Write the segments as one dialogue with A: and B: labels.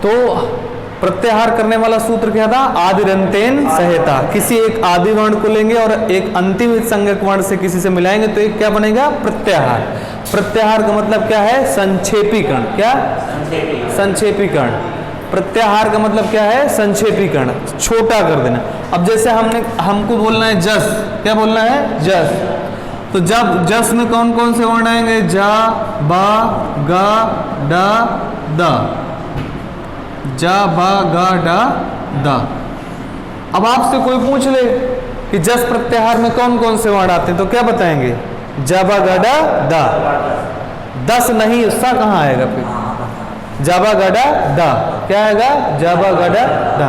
A: तो प्रत्याहार करने वाला सूत्र क्या था? आदिरंतेन सहेता। किसी एक आदि वर्ण को लेंगे और एक अंतिम संज्ञक वर्ण से किसी से मिलाएंगे तो एक क्या बनेगा? प्रत्याहार। प्रत्याहार का मतलब क्या है? संक्षेपीकरण। क्या? संक्षेपीकरण। प्रत्याहार का मतलब क्या है? संक्षेपीकरण, छोटा कर देना। अब जैसे हमको बोलना है जस, क्या बोलना है? जस। तो जब जस में कौन कौन से वर्ण आएंगे? जा, बा, गा, डा, दा। जा, बा, गा, डा, दा। अब आपसे कोई पूछ ले कि जस प्रत्याहार में कौन कौन से वर्ण आते हैं तो क्या बताएंगे? जा, बा, गा, डा, दा। दस नहीं, उसका कहाँ आएगा फिर? जाबा गडा दा। क्या आएगा? जाबा गडा दा।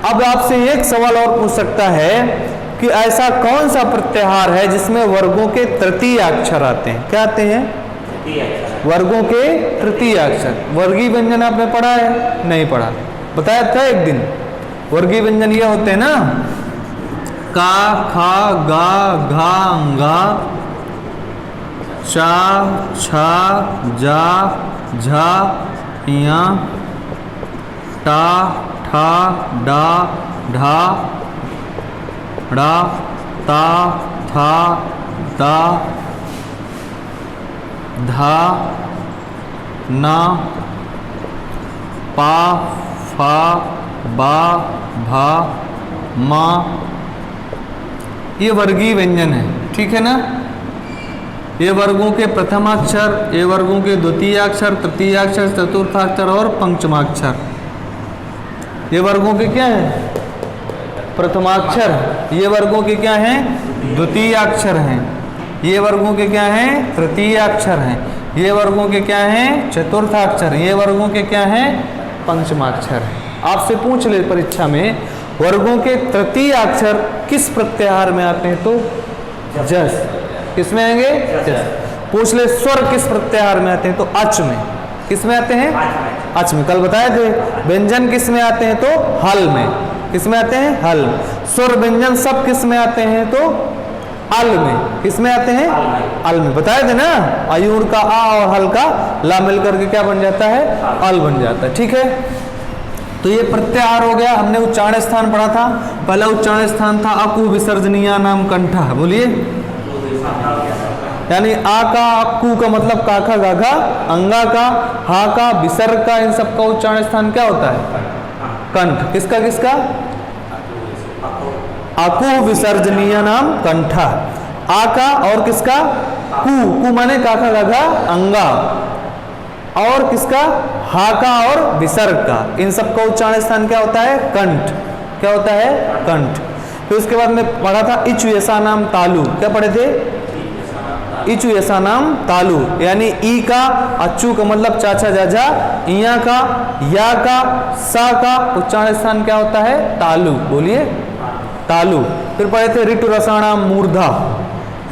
A: अब आपसे एक सवाल और पूछ सकता है कि ऐसा कौन सा प्रत्याहार है जिसमें वर्गों के तृतीय अक्षर आते हैं? क्या आते हैं? वर्गों के तृतीय अक्षर। वर्गीय व्यंजन आपने पढ़ा है? नहीं पढ़ा। बताया था एक दिन। वर्गीय व्यंजन ये होते हैं ना, का, खा, गा, घा, अंगा, चा, छा, जा, झा, या, टा, ठा, डा, ढा, ड़ा, ता, था, दा, धा, ना, पा, फा, बा, भा, मा। ये वर्गीय व्यंजन है, ठीक है ना? ये वर्गों के प्रथमाक्षर, ये वर्गों के द्वितीयाक्षर, तृतीयाक्षर, चतुर्थाक्षर और पंचमाक्षर। ये वर्गों के क्या है? प्रथमाक्षर। ये वर्गों के क्या हैं? द्वितीयाक्षर हैं। ये वर्गों के क्या हैं? तृतीयाक्षर हैं। ये वर्गों के क्या हैं? चतुर्थाक्षर। ये वर्गों के क्या हैं? पंचमाक्षर हैं। आपसे पूछ ले परीक्षा में वर्गों के तृतीयाक्षर किस प्रत्याहार में आते हैं तो जस। किसमें आएंगे? जस। पूछ ले स्वर किस प्रत्याहार में आते हैं तो अच में। किस में आते हैं? अच में। कल बताए थे। व्यंजन किस में आते हैं तो हल में। किस में आते हैं? हल। स्वर व्यंजन सब किस में आते हैं तो अल में। किस में आते हैं? अल में। बताए थे ना, आयुर का आ और हल का ला मिलकर के क्या बन जाता है? अल बन जाता है। ठीक है, तो ये प्रत्याहार हो गया। हमने उच्चारण स्थान पढ़ा था। पहला उच्चारण स्थान था अकु विसर्जनीय नाम कंठा। बोलिए, यानी आ का, अक्कू का मतलब काखा गाघा, अंगा का, हा का, विसर्ग का, इन सब का उच्चारण स्थान क्या होता है? कंठ। किसका किसका? अकु विसर्जनीय नाम कंठा। आ का और किसका? कु। कु माने काखा गाघा, अंगा। और किसका? हा का और विसर्ग का। इन सब का उच्चारण स्थान क्या होता है? कंठ। क्या होता है? कंठ। फिर उसके बाद में पढ़ा था इचु ऐसा नाम तालु। क्या पढ़े थे? इचु ऐसा नाम तालु, यानी ई का, अच्चू का मतलब चाचा जाजा, इया का, या का, सा का उच्चारण स्थान क्या होता है? तालु। बोलिए, तालु। फिर पढ़े थे ऋतु रसाणाम मूर्धा।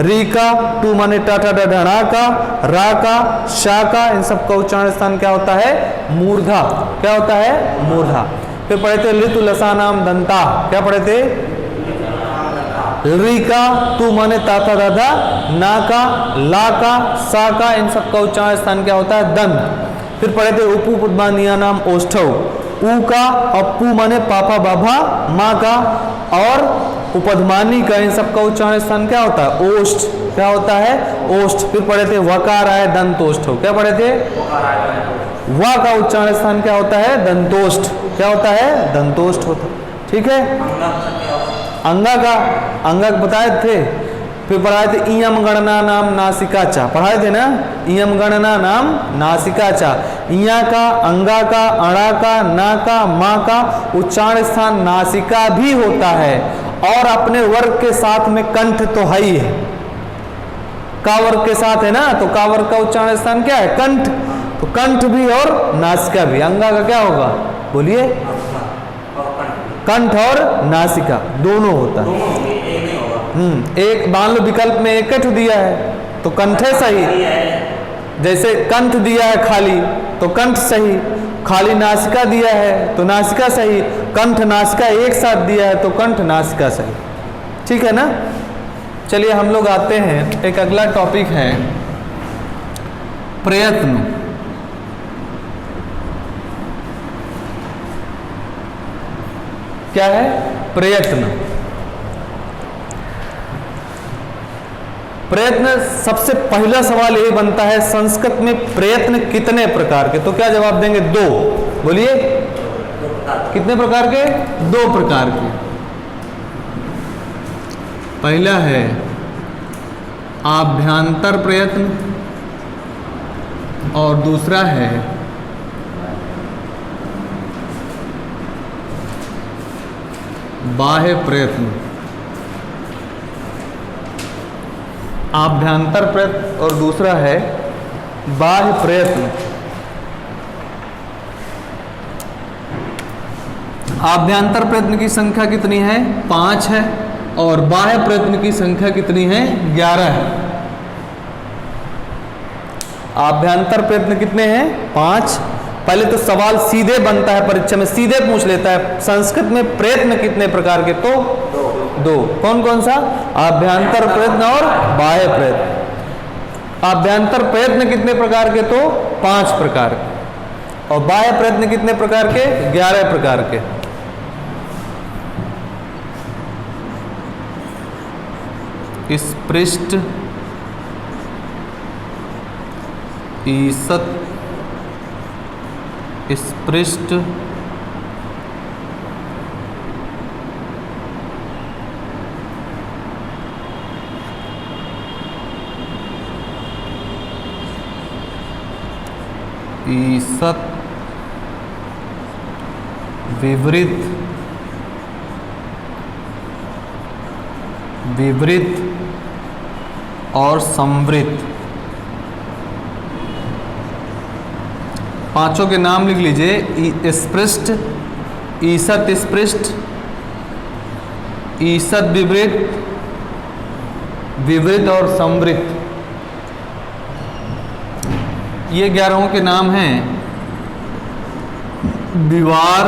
A: री का, टू माने टाटा डढ़ा का, रा का, शा का, इन सब का उच्चारण स्थान क्या होता है? मूर्धा। क्या होता है? मूर्धा। फिर पढ़े थे ऋतु लसानाम दंता। क्या पढ़े थे? री का, तू माने ताता दादा, ना का, ला का, सा का, इन सब का उच्चारण स्थान क्या होता है? दंत। फिर पढ़े थे उपू पुद्मानिया नाम ओष्ठव। ऊ का, अप्पू माने पापा बाबा, माँ का और उपधमानी का, इन सब का उच्चारण स्थान क्या होता है? ओष्ठ। क्या होता है? ओष्ठ। फिर पढ़े थे वकार आय दंतोष्ठव। क्या पढ़े थे? वा का उच्चारण स्थान क्या होता है? दंतोष्ठ। क्या होता है? दंतोष्ठ होता है। ठीक है। अंगा का, अंगक बताए थे। फिर पढ़ाए थे इयम गणना नाम नासिकाचा। पढ़ाए थे ना, इयम गणना नाम नासिकाचा। इया का, अंगा का, अणा का, ना का, माँ का उच्चारण स्थान नासिका भी होता है। और अपने वर्ग के साथ में कंठ तो है ही है। का वर्ग के साथ है ना, तो का वर्ग का उच्चारण स्थान क्या है? कंठ। तो कंठ भी और नासिका भी। अंगा का क्या होगा? बोलिए, कंठ और नासिका दोनों होता है। एक मान लो विकल्प में एक कठ दिया है तो कंठ है सही। जैसे कंठ दिया है खाली तो कंठ सही, खाली नासिका दिया है तो नासिका सही, कंठ नासिका एक साथ दिया है तो कंठ नासिका सही। ठीक है ना? चलिए हम लोग आते हैं, एक अगला टॉपिक है प्रयत्न। क्या है? प्रयत्न। प्रयत्न, सबसे पहला सवाल यही बनता है संस्कृत में प्रयत्न कितने प्रकार के? तो क्या जवाब देंगे? 2। बोलिए, कितने प्रकार के? 2 प्रकार के। पहला है आभ्यंतर प्रयत्न और दूसरा है बाह्य प्रयत्न। आभ्यंतर प्रयत्न और दूसरा है बाह्य प्रयत्न। आभ्यंतर प्रयत्न की संख्या कितनी है? 5 है और बाह्य प्रयत्न की संख्या कितनी है? 11 है। आभ्यंतर प्रयत्न कितने हैं? 5। पहले तो सवाल सीधे बनता है, परीक्षा में सीधे पूछ लेता है संस्कृत में प्रयत्न कितने प्रकार के? तो 2। कौन कौन सा? आभ्यंतर प्रयत्न और बाह्य प्रयत्न। आभ्यंतर प्रयत्न कितने प्रकार के? तो 5 प्रकार के। और बाह्य प्रयत्न कितने प्रकार के? 11 प्रकार के। स्पृष्ट, ईषत्, स्पृष्ट, ईषत्, विवृत, विवृत और संवृत। पांचों के नाम लिख लीजिए। स्पृष्ट, ईषत् स्पृष्ट, ईषत् विवृत, विवृत और संवृत। ये 11 के नाम हैं। विवार,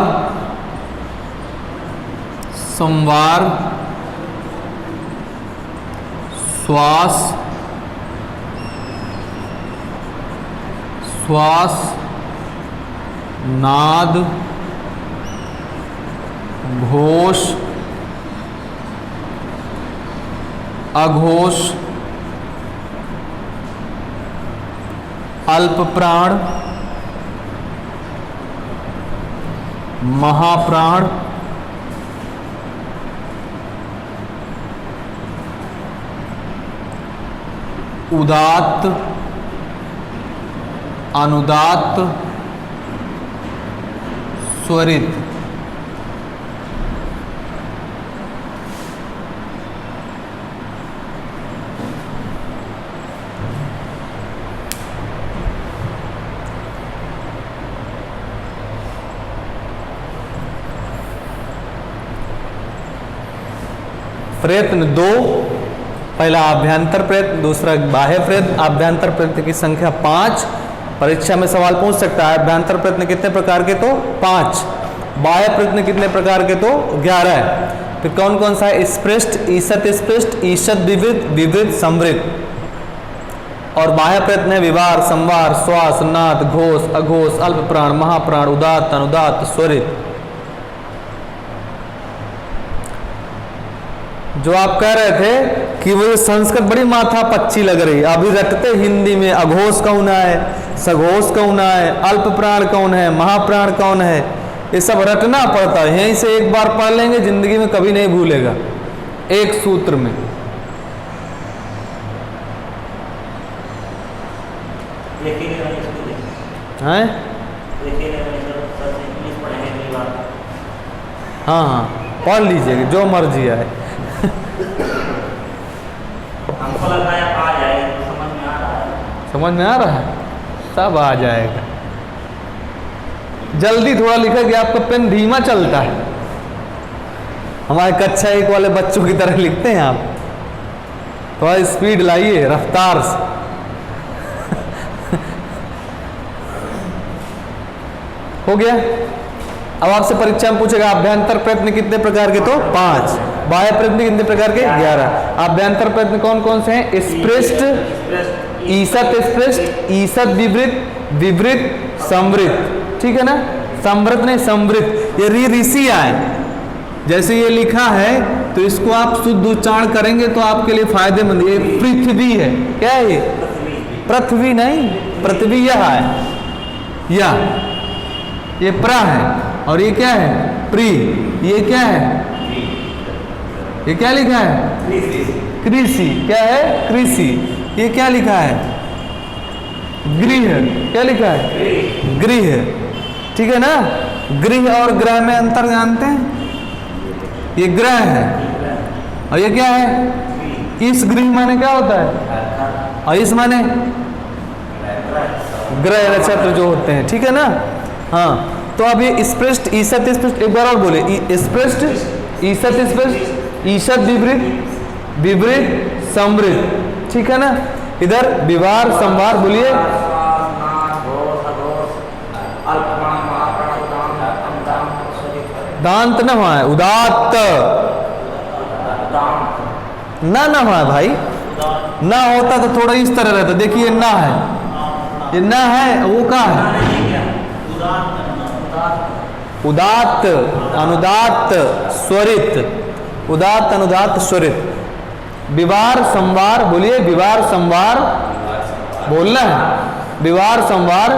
A: संवार, श्वास, श्वास, नाद, घोष, अघोष, अल्प प्राण, महाप्राण, उदात्त, अनुदात्त, स्वरित। प्रयत्न 2, पहला आभ्यंतर प्रयत्न, दूसरा बाह्य प्रयत्न। आभ्यंतर प्रयत्न की संख्या 5। परीक्षा में सवाल पूछ सकता है आभ्यंतर प्रयत्न कितने प्रकार के? तो 5। बाह्य प्रयत्न कितने प्रकार के? तो 11 है। फिर कौन कौन सा है? स्पृष्ट, ईषत् स्पृष्ट, ईषत् विवृत, विवृत संवृत। और बाह्य प्रयत्न है विवार, संवार, श्वास, नाद, घोष, अघोष, अल्प प्राण, महाप्राण, उदात्त, अनुदात्त, स्वरित। जो आप कह रहे थे कि वो संस्कृत बड़ी माथा पच्ची लग रही, अभी रटते हिंदी में अघोष कौन है, सघोष कौन है, अल्प प्राण कौन है, महाप्राण कौन है, ये सब रटना पड़ता है। यहीं से एक बार पढ़ लेंगे, जिंदगी में कभी नहीं भूलेगा, एक सूत्र में। हैं? हाँ हाँ, पढ़ लीजिएगा जो मर्जी है।
B: हमको लग रहा है आ जाएगा, समझ में आ रहा है।
A: समझ में आ रहा है? सब आ जाएगा। जल्दी थोड़ा लिखा कि आपका पेन धीमा चलता है। हमारे कक्षा 1 वाले बच्चों की तरह लिखते हैं आप। थोड़ा स्पीड लाइए, रफ्तार से। हो गया। अब आपसे परीक्षा में पूछेगा आभ्यंतर प्रयत्न कितने प्रकार के? तो 5। बाह्य प्रयत्न कितने प्रकार के? 11। आभ्यंतर प्रयत्न कौन कौन से हैं? स्पृष्ट, ईषत् स्पृष्ट, ईषत् विवृत, विवृत संवृत। ठीक है ना? संवृत नहीं, संवृत। ये ऋषि आए, जैसे ये लिखा है तो इसको आप शुद्ध उच्चारण करेंगे तो आपके लिए फायदेमंद। ये पृथ्वी है, क्या है ये? पृथ्वी नहीं, पृथ्वी यह है, यह ये प्रा है, और ये क्या है? प्री। ये क्या है? ये क्या लिखा है? कृषि। क्या है? कृषि। ये क्या लिखा है? गृह। क्या लिखा है? गृह। ठीक है ना? गृह और ग्रह में अंतर जानते हैं? ये ग्रह है और ये क्या है? इस गृह माने क्या होता है? और इस माने ग्रह नक्षत्र जो होते हैं। ठीक है ना? हाँ, तो अब ये स्पृष्ट, ईसत स्पृष्ट, एक बार और बोले, स्पृष्ट, ईसत स्पृष्ट, ईसत विपरीत, विपरीत समृद्ध। ठीक है ना? इधर विवार संवार बोलिए। दांत न हुआ है, उदात्त ना हुआ है भाई। ना होता तो थोड़ा इस तरह रहता। देखिए ना है, ये ना है, वो का है? उदात्त, अनुदात्त, स्वरित। उदात्त, अनुदात्त, स्वरित। विवार संवार बोलिए। विवार संवार बोलना है। विवार संवार,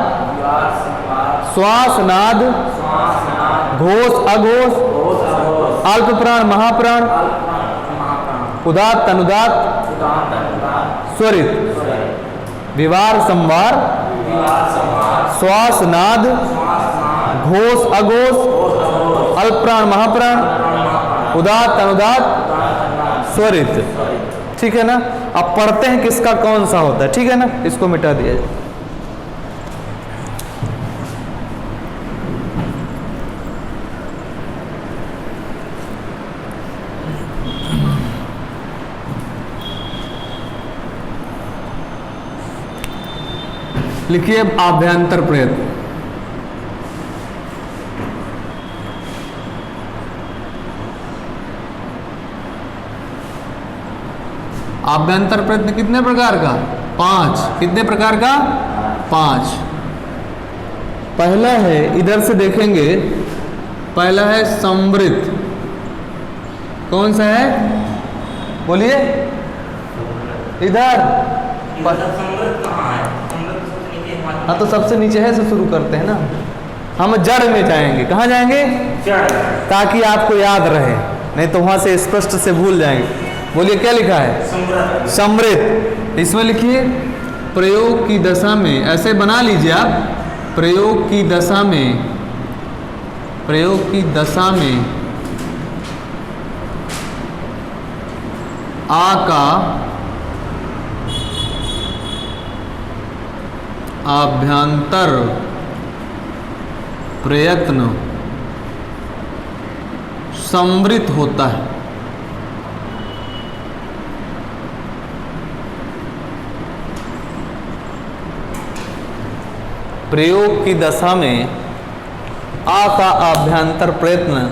A: श्वास नाद, घोष अघोष, अल्प प्राण महाप्राण, उदात्त अनुदात्त, स्वरित। विवार संवार, श्वास नाद, घोष अघोष, अल्प प्राण महाप्राण, उदात्त अनुदात्त, स्वरित। ठीक है ना? अब पढ़ते हैं किसका कौन सा होता है। ठीक है ना? इसको मिटा दिया जाए। लिखिए आभ्यंतर प्रयत्न। आभ्यंतर प्रयत्न कितने प्रकार का? 5। कितने प्रकार का? 5। पहला है, इधर से देखेंगे, पहला है समृद्ध। कौन सा है? बोलिए। इधर। हाँ, तो सबसे नीचे है, से शुरू करते हैं ना। हम जड़ में जाएंगे। कहाँ जाएंगे? ताकि आपको याद रहे, नहीं तो वहां से स्पष्ट से भूल जाएंगे। बोलिए क्या लिखा है? समृद्ध। इसमें लिखिए प्रयोग की दशा में, ऐसे बना लीजिए आप। प्रयोग की दशा में, प्रयोग की दशा में आ का आभ्यंतर प्रयत्न समृद्ध होता है। प्रयोग की दशा में आ का आभ्यंतर प्रयत्न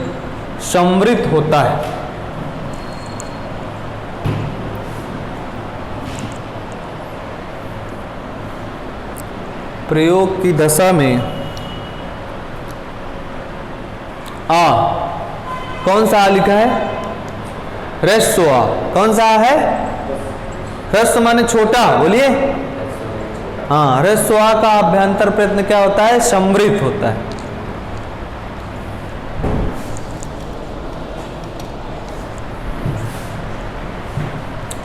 A: समृद्ध होता है। प्रयोग की दशा में आ, कौन सा आ लिखा है? ह्रस्व आ। कौन सा है? ह्रस्व माने छोटा। बोलिए। हाँ, ह्रस्व आ का अभ्यंतर प्रयत्न क्या होता है? समृद्ध होता है।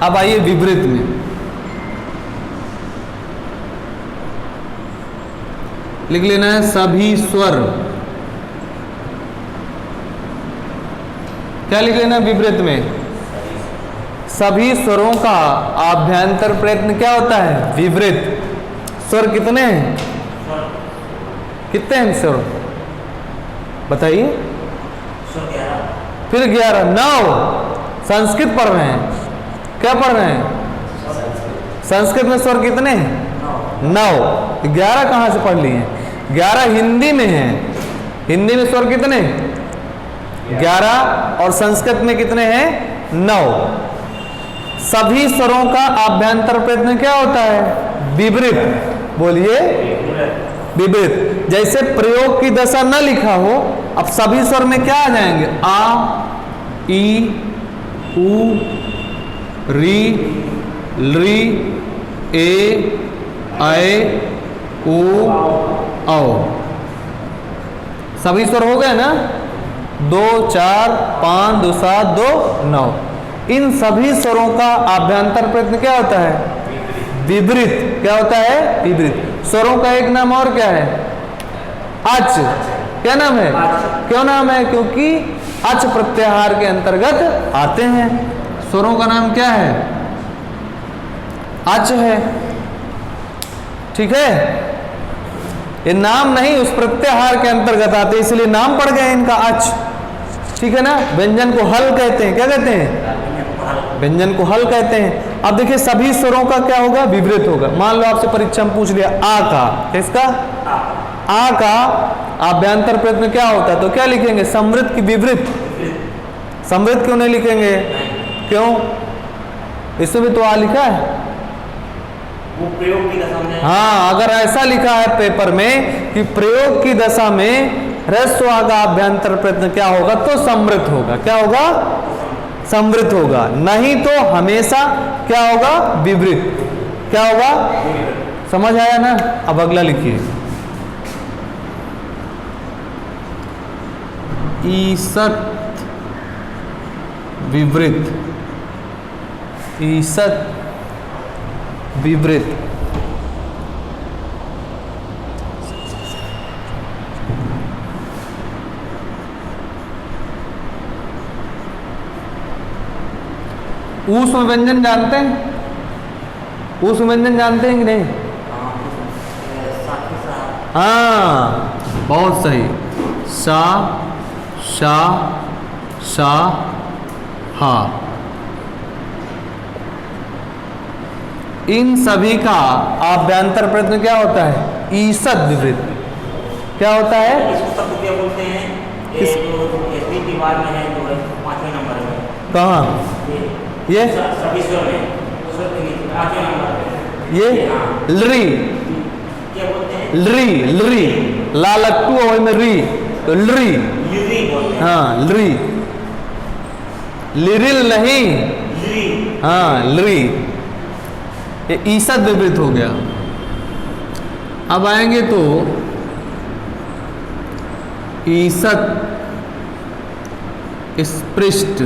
A: अब आइए विपरीत में। लिख लेना है सभी स्वर। क्या लिख लेना है विपरीत में? सभी स्वरों का आभ्यंतर प्रयत्न क्या होता है? विपरीत। स्वर कितने हैं? कितने हैं स्वर? बताइए। फिर 11, 9। संस्कृत पढ़ रहे हैं। क्या पढ़ रहे हैं? संस्कृत में स्वर कितने हैं? 9। 11 कहाँ से पढ़ लिए? 11 हिंदी में है। हिंदी में स्वर कितने? 11। और संस्कृत में कितने हैं? 9। सभी स्वरों का आभ्यंतर प्रयत्न क्या होता है? विपरीत। बोलिए। विपरीत। जैसे प्रयोग की दशा न लिखा हो, अब सभी स्वर में क्या आ जाएंगे? आ, ई, ऊ, री, लृ, ए, ऐ, ओ, औ। सभी स्वर हो गए ना? 2, 4, 5, 2, 7, 2, 9। इन सभी स्वरों का आभ्यंतर प्रयत्न क्या होता है? विपरीत। क्या होता है? विपरीत। स्वरों का एक नाम और क्या है? अच। क्या नाम है? क्यों नाम है? क्योंकि अच प्रत्याहार के अंतर्गत आते हैं। स्वरों का नाम क्या है? अच है। ठीक है, ये नाम नहीं उस प्रत्याहार के अंतर्गत आते, इसलिए नाम पड़ गए इनका अच। ठीक है ना? व्यंजन को हल कहते हैं। क्या कहते हैं? व्यंजन को हल कहते हैं। अब देखिए सभी स्वरों का क्या होगा? विपरीत होगा। मान लो आपसे परीक्षा में पूछ लिया आ का, किसका? आ का आभ्यंतर प्रयत्न क्या होता है? तो क्या लिखेंगे? समृद्ध की विपरीत। समृद्ध क्यों नहीं लिखेंगे? क्यों? इसमें भी तो आ लिखा है।
B: वो प्रयोग की दशा में।
A: हाँ, अगर ऐसा लिखा है पेपर में कि प्रयोग की दशा में ह्रस्व आ का आभ्यंतर प्रयत्न क्या होगा? तो समृद्ध होगा। क्या होगा? समृद्ध होगा। नहीं तो हमेशा क्या होगा? विपरीत। क्या होगा? समझ आया ना? अब अगला लिखिए। ईसत विपरीत। ईसत विपरीत। ऊष्म व्यंजन जानते हैं? ऊष्म व्यंजन जानते हैं कि नहीं? हाँ, बहुत सही। सा, शा, शा, हा। इन सभी का आभ्यंतर प्रयत्न क्या होता है? ईसत विपरीत। क्या होता है?
B: इसको शब्द क्या बोलते हैं? ये जो एसबी दीवार में है, जो 5वें नंबर में।
A: कहाँ? ये
B: सभी स्वर में 5वें नंबर पे।
A: ये लृ।
B: क्या बोलते हैं?
A: लृ, लृ, लालट्टू और में री, तो लृ।
B: लिरी बोलते हैं।
A: हाँ, लृ। लिरिल नहीं।
B: लिरी।
A: हाँ, लृ। ये ईसत विपरीत हो गया। अब आएंगे तो ईसत स्पृष्ट।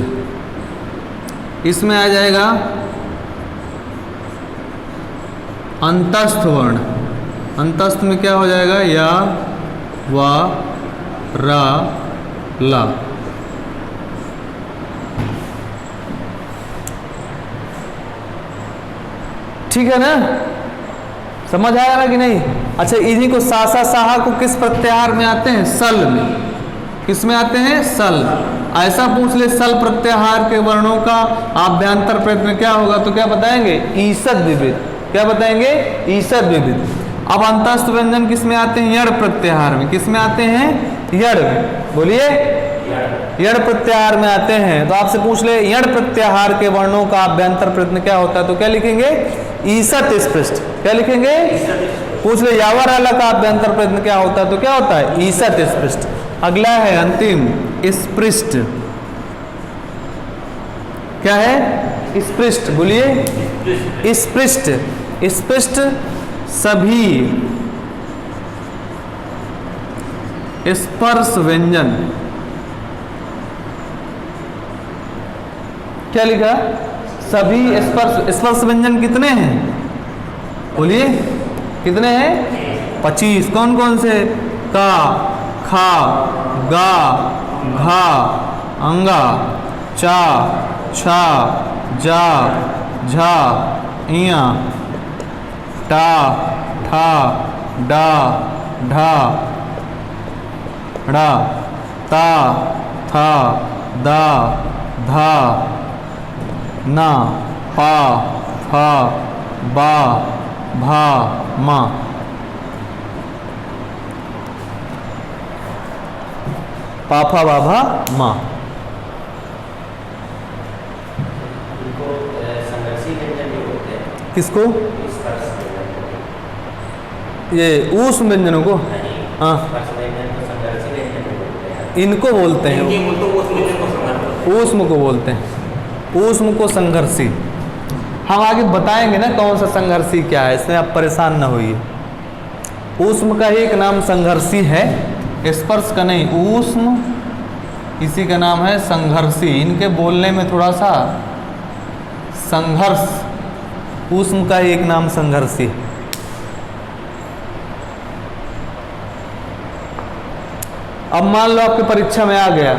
A: इसमें आ जाएगा अंतस्थ वर्ण। अंतस्थ में क्या हो जाएगा? या, वा, रा, ला। ठीक है ना? समझ आया ना कि नहीं? अच्छा, इन्हीं को सासा साहा को किस प्रत्याहार में आते हैं? सल में। किस में आते हैं? सल। ऐसा पूछ ले सल प्रत्याहार के वर्णों का आभ्यंतर प्रयत्न क्या होगा? तो क्या बताएंगे? ईसत विपरीत। क्या बताएंगे? ईसत विपरीत। अब अंतस्थ व्यंजन किस में आते हैं? यड़ प्रत्याहार में। किस में आते हैं? यड़ में। बोलिए, यड़ प्रत्याहार में आते हैं। तो आपसे पूछ ले यड़ प्रत्याहार के वर्णों का आभ्यंतर प्रयत्न क्या होता है? तो क्या लिखेंगे? ईसत स्पृष्ट। क्या लिखेंगे? पूछ ले यावर आला का आभ्यंतर प्रयत्न क्या होता है? तो क्या होता है? ईसत स्पृष्ट। अगला है अंतिम स्पृष्ट। क्या है? स्पृष्ट। बोलिए, स्पृष्ट। स्पृष्ट सभी स्पर्श व्यंजन। क्या लिखा? सभी स्पर्श व्यंजन कितने हैं? बोलिए, कितने हैं? 25। कौन कौन से? का, खा, गा, घा, अंगा, चा, छा, जा, झा, इया, टा, ठा, डा, ढा, ड़ा, ता, था, दा, धा, ना, पा, फा, बा, भा, मा। पाफा बाभा मा। किसको? ये ऊष्म व्यंजनों को? हाँ, इनको बोलते हैं। ऊष्म को बोलते हैं, ऊष्म को संघर्षी। हम आगे बताएंगे ना कौन सा संघर्षी क्या है, इसमें आप परेशान ना होइए। ऊष्म का ही एक नाम संघर्षी है, स्पर्श का नहीं। ऊष्म इसी का नाम है संघर्षी। इनके बोलने में थोड़ा सा संघर्ष, ऊष्म का ही एक नाम संघर्षी। अब मान लो आपकी परीक्षा में आ गया,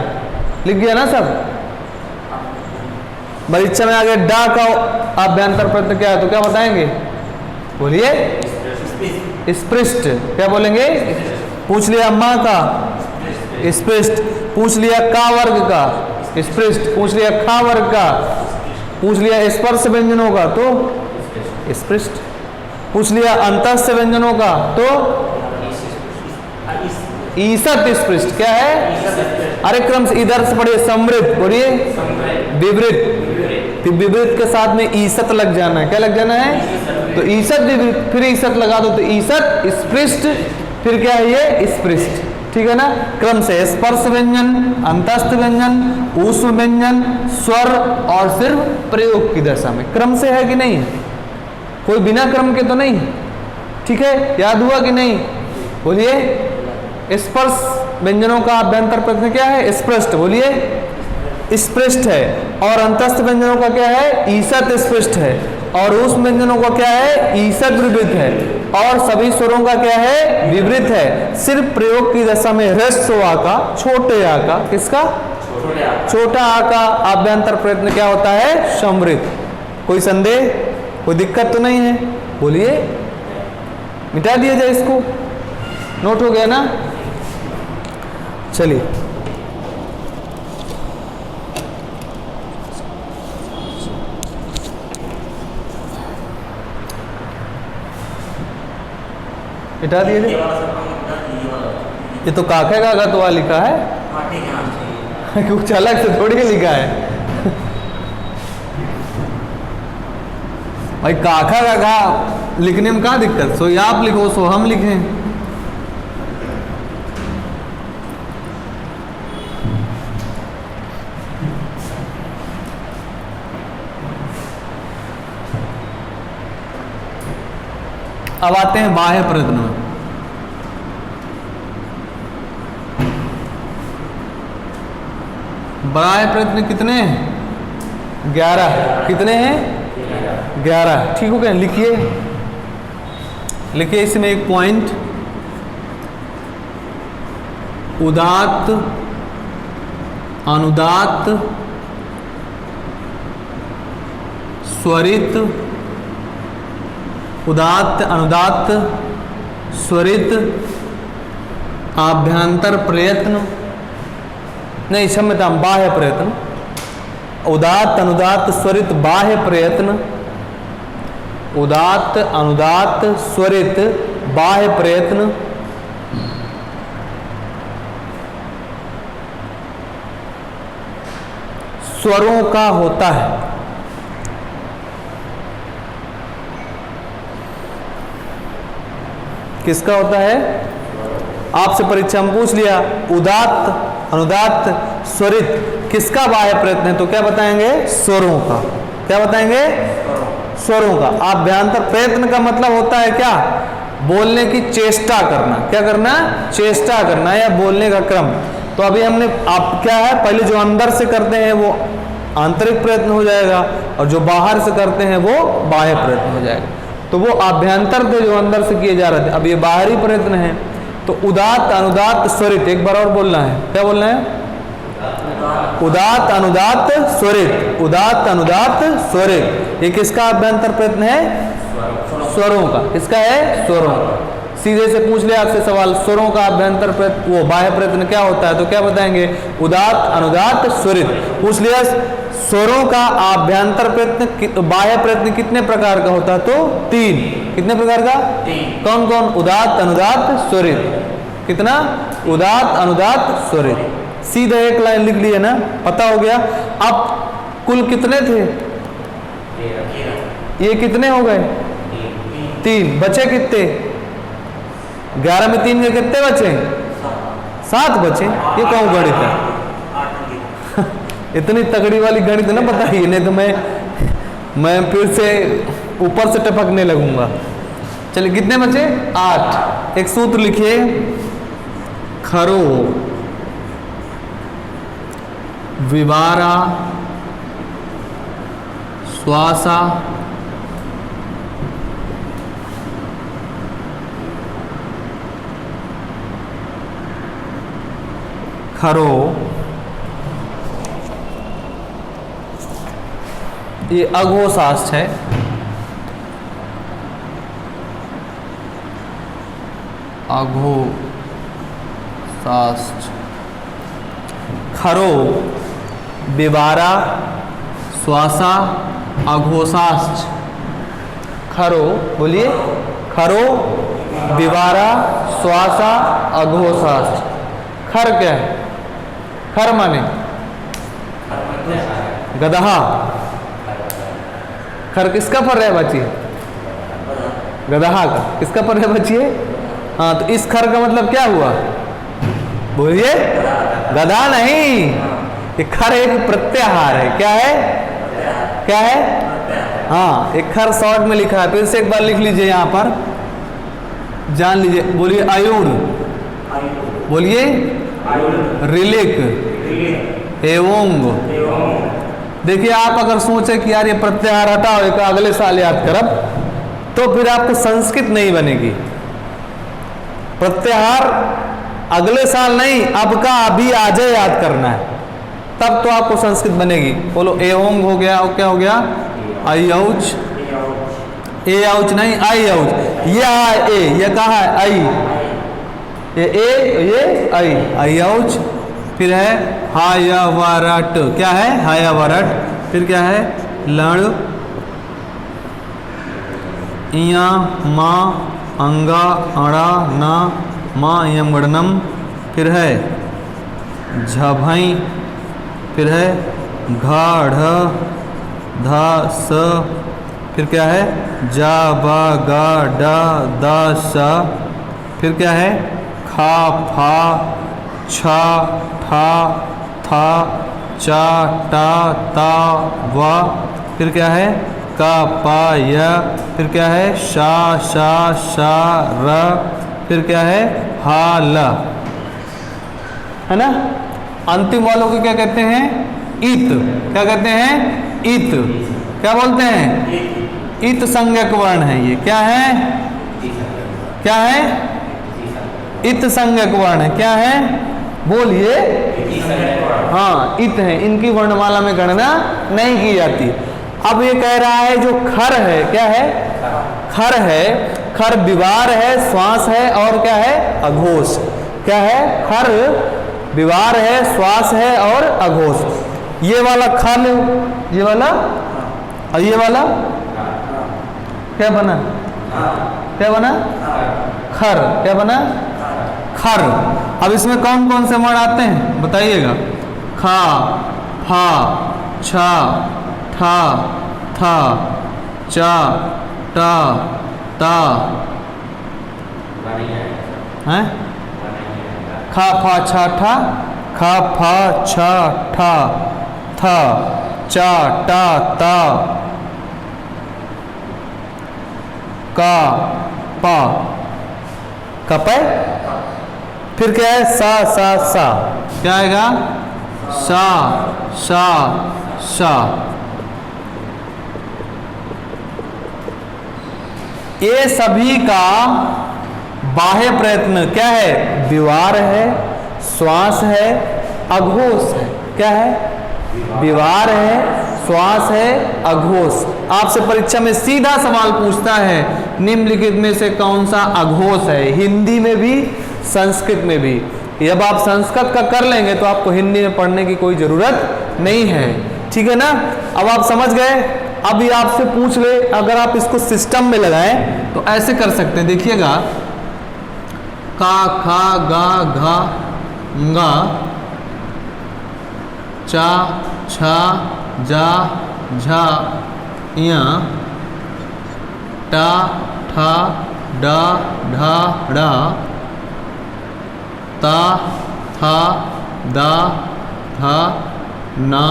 A: लिख गया ना सब, परीक्षा में आ गया डा का अभ्यंतर प्रत्यय क्या है, तो क्या बताएंगे, बोलिए स्पृष्ट। क्या बोलेंगे, पूछ लिया माँ का स्पृष्ट, पूछ लिया का वर्ग का स्पृष्ट, पूछ लिया खा वर्ग का, पूछ लिया स्पर्श व्यंजनों का तो स्पृष्ट, पूछ लिया अंतस्थ व्यंजनों का तो ईसत स्पृष्ट। क्या है, अरे क्रम से इधर से पढ़िए, समृद्ध बोलिए विवृत, तो विवृत के साथ में ईसत लग जाना है। क्या लग जाना है, तो ईसत विवृत, फिर ईसत लगा दो तो ईसत स्पृष्ट, फिर क्या है ये स्पृष्ट। ठीक है ना, क्रम से स्पर्श व्यंजन, अंतस्थ व्यंजन, ऊष्म व्यंजन, स्वर और सिर्फ प्रयोग की दशा में क्रम से है कि नहीं है, कोई बिना क्रम के तो नहीं। ठीक है, याद हुआ कि नहीं, बोलिए। स्पर्श व्यंजनों का अभ्यंतर प्रत्यय क्या है, स्पृष्ट, बोलिए स्पृष्ट है। और अंतस्थ व्यंजनों का क्या है, ईसत स्पृष्ट है। और ऊष्म व्यंजनों का क्या है, ईसत विवृत है। और सभी स्वरों का क्या है, विवृत है। सिर्फ प्रयोग की दशा में ह्रस्व आ का, छोटे आ का, किसका, छोटा आ का अभ्यंतर प्रयत्न क्या होता है, समृद्ध। कोई संदेह, कोई दिक्कत तो नहीं है, बोलिए। मिटा दिया जाए इसको, नोट हो गया ना। चलिए मिटा दिए जाए। ये तो काका का गतवा लिखा है, कुछ अलग से थोड़ी लिखा है भाई। काका का गा लिखने में क्या दिक्कत, सो आप लिखो सो हम लिखें। अब आते हैं बाह्य प्रयत्न में। बाह्य प्रयत्न कितने हैं, 11। कितने हैं, 11। ठीक हो गया, लिखिए लिखिए इसमें एक पॉइंट, उदात्त, अनुदात्त, स्वरित, उदात्त, अनुदात्त, स्वरित, आभ्यंतर प्रयत्न, नहीं क्षम्यता, बाह्य प्रयत्न। उदात्त, अनुदात्त, स्वरित, बाह्य प्रयत्न, उदात्त, अनुदात्त, स्वरित, बाह्य प्रयत्न, स्वरों का होता है। किसका होता है, आपसे परीक्षा में पूछ लिया उदात्त, अनुदात्त, स्वरित किसका बाह्य प्रयत्न है, तो क्या बताएंगे, स्वरों का। क्या बताएंगे, स्वरों का। आभ्यंतर प्रयत्न का मतलब होता है क्या, बोलने की चेष्टा करना। क्या करना, चेष्टा करना या बोलने का क्रम। तो अभी हमने आप क्या है, पहले जो अंदर से करते हैं वो आंतरिक प्रयत्न हो जाएगा, और जो बाहर से करते हैं वो बाह्य प्रयत्न हो जाएगा। तो वो आभ्यंतर थे जो अंदर से किए जा रहे थे, अब ये बाहरी प्रयत्न है। तो उदात्त, अनुदात्त, स्वरित, एक बार और बोलना है। क्या बोलना है, उदात्त, अनुदात्त, स्वरित, उदात्त, अनुदात्त, स्वरित। ये किसका आभ्यंतर प्रयत्न है, स्वरों का। किसका है, स्वरों का। सीधे से पूछ लिया आपसे सवाल, स्वरों का आभ्यंतर प्रयत्न, वो बाह्य प्रयत्न क्या होता है, तो क्या बताएंगे, उदात्त, अनुदात्त, स्वरित। पूछ लिया स्वरों का आभ्यंतर प्रयत्न, बाह्य प्रयत्न कितने प्रकार का होता है, तो 3। कितने प्रकार का, कौन कौन, उदात्त, अनुदात्त, स्वरित। कितना, उदात्त, अनुदात्त, स्वरित। सीधा एक लाइन लिख ली है ना, पता हो गया। अब कुल कितने थे, ये कितने हो गए, 3। बचे कितने, 11 में 3 के कितने बचे, 7 बचे। ये कौन गणित है इतनी तगड़ी वाली गणित ना बताइए, नहीं तो मैं फिर से ऊपर से टपकने लगूंगा। चलिए कितने बचे? 8। एक सूत्र लिखिए, खरो विवारा श्वासा खरो, ये अघोषाष्ट है, अघोषाष्ट। खरो विवारा श्वासा अघोषाष्ट। खरो बोलिए, खरो विवारा श्वासा अघोषाष्ट। खर क्या है? खर माने गदहा। खर किसका पर है बच्ची? गदहा का। किसका पर है बच्ची? हाँ, तो इस खर का मतलब क्या हुआ? बोलिए, गधा नहीं, ये खर एक प्रत्याहार है। क्या है? क्या है? हाँ, एक खर शॉर्ट में लिखा है, फिर से एक बार लिख लीजिए यहाँ पर, जान लीजिए। बोलिए आयुर, बोलिए रिलिक, एवोंग। देखिए, आप अगर सोचे कि यार ये प्रत्याहार हटाओ, एक अगले साल याद करब, तो फिर आपको संस्कृत नहीं बनेगी। प्रत्याहार अगले साल नहीं, अब का अभी आज याद करना है, तब तो आपको संस्कृत बनेगी। बोलो, एवोंग हो गया, और क्या हो गया? आई औच, ए औच नहीं, आई औच। ये ए, ये कहा है आई, ये ए, ये आई औच। फिर है हायावरट। क्या है? हायावरट। फिर क्या है? लड़, इया माँ अंगा अड़ा ना माँ यमगणनम। फिर है झभई। फिर है घाढ़ धा स। फिर क्या है? जा बा गा डा दा सा। फिर क्या है? खा फा छा ठा था चा टा ता वा। फिर क्या है? का पा या। फिर क्या है? शा शा शा र। फिर क्या है? हा ला। है ना? अंतिम वालों को क्या कहते हैं? इत। क्या कहते हैं? इत। क्या बोलते हैं? इत संज्ञक वर्ण है ये। क्या है? क्या है? इत संज्ञक वर्ण है। क्या है? बोलिए। हाँ, इत है, इनकी वर्णमाला में गणना नहीं की जाती। अब ये कह रहा है जो खर है, क्या है? खर है, खर विवार है, श्वास है, और क्या है? अघोष। क्या है? खर विवार है, श्वास है और अघोष। ये वाला खल, ये वाला और ये वाला क्या बना? क्या बना? खर। क्या बना? खर। अब इसमें कौन कौन से वर्ण आते हैं बताइएगा? खा, फा, छा, ठा, था, चा, टा, ता। हैं? खा फा छा ठा, खा फा छा ठा, था, चा टा ता, का पा, कपै। फिर क्या है? सा सा सा। क्या आएगा? सा सा सा। ये सभी का बाह्य प्रयत्न क्या है? विवार है, श्वास है, अघोष है। क्या है? विवार है, श्वास है, अघोष। आपसे परीक्षा में सीधा सवाल पूछता है, निम्नलिखित में से कौन सा अघोष है? हिंदी में भी, संस्कृत में भी। जब आप संस्कृत का कर लेंगे तो आपको हिंदी में पढ़ने की कोई जरूरत नहीं है। ठीक है ना? अब आप समझ गए। अब ये आपसे पूछ ले, अगर आप इसको सिस्टम में लगाएं तो ऐसे कर सकते हैं। देखिएगा, का खा गा घा गा चा छा जा झा इया टा ठा डा ढा डा ता था दा धा ना,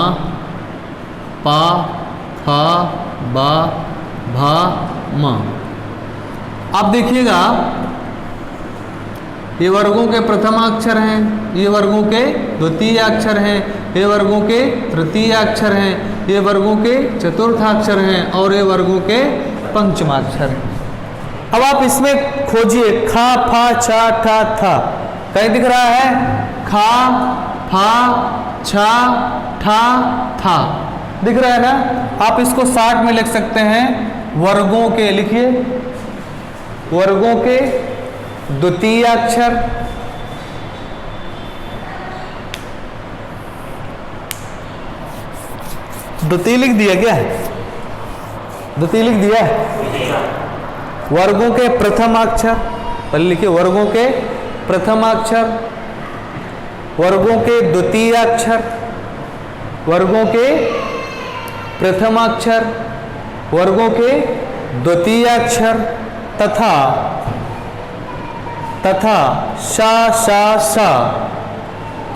A: पा, फा, बा, भा, मा। अब देखिएगा, ये वर्गों के प्रथम अक्षर हैं, ये वर्गों के द्वितीय अक्षर हैं, ये वर्गों के तृतीय अक्षर हैं, ये वर्गों के चतुर्थाक्षर हैं और ये वर्गों के पंचमाक्षर हैं। अब आप इसमें खोजिए खा, फा, छा, ठा, था। कहीं दिख रहा है? खा, फा, छा, ठा, था। दिख रहा है ना? आप इसको 60 में लिख सकते हैं। वर्गों के, लिखिए, वर्गों के द्वितीय अक्षर, द्वितीय लिख दिया क्या? द्वितीय लिख दिया। वर्गों के प्रथम अक्षर, पहले लिखिए वर्गों के प्रथम अक्षर, वर्गों के द्वितीय अक्षर, वर्गों के प्रथम अक्षर, वर्गों के द्वितीय अक्षर तथा शा, शा, सा,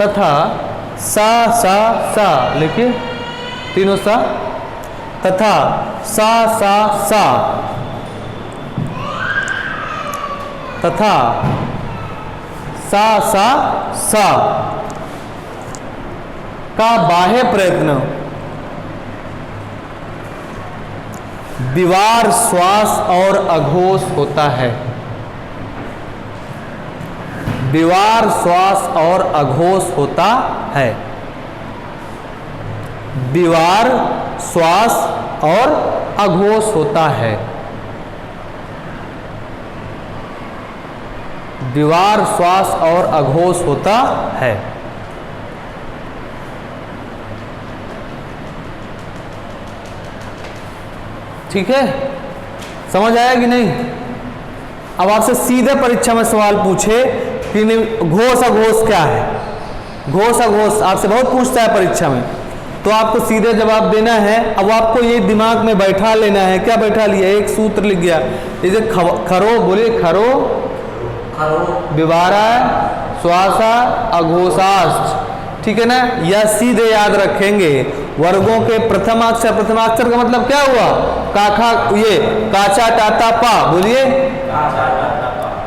A: तथा सा, सा, सा। लिखिए तीनों सा, तथा सा, सा, सा, तथा सा, सा, सा का बाह्य प्रयत्न द्विवार, श्वास और अघोष होता है। द्विवार, श्वास और अघोष होता है। द्विवार, श्वास और अघोष होता है। द्विवार, श्वास और अघोष होता है। ठीक है, समझ आया कि नहीं? अब आपसे सीधे परीक्षा में सवाल पूछे कि घोष अघोष क्या है, घोष अघोष आपसे बहुत पूछता है परीक्षा में, तो आपको सीधे जवाब देना है। अब आपको ये दिमाग में बैठा लेना है। क्या बैठा लिया? एक सूत्र लिख गया, जैसे खरो, बोलिए खरो, विवारा, श्वासा, अघोषाश्च। ठीक है ना? यह सीधे याद रखेंगे। वर्गों के प्रथम अक्षर, प्रथमाक्षर का मतलब क्या हुआ? काखा, ये काचा, टाटा, पा। बोलिए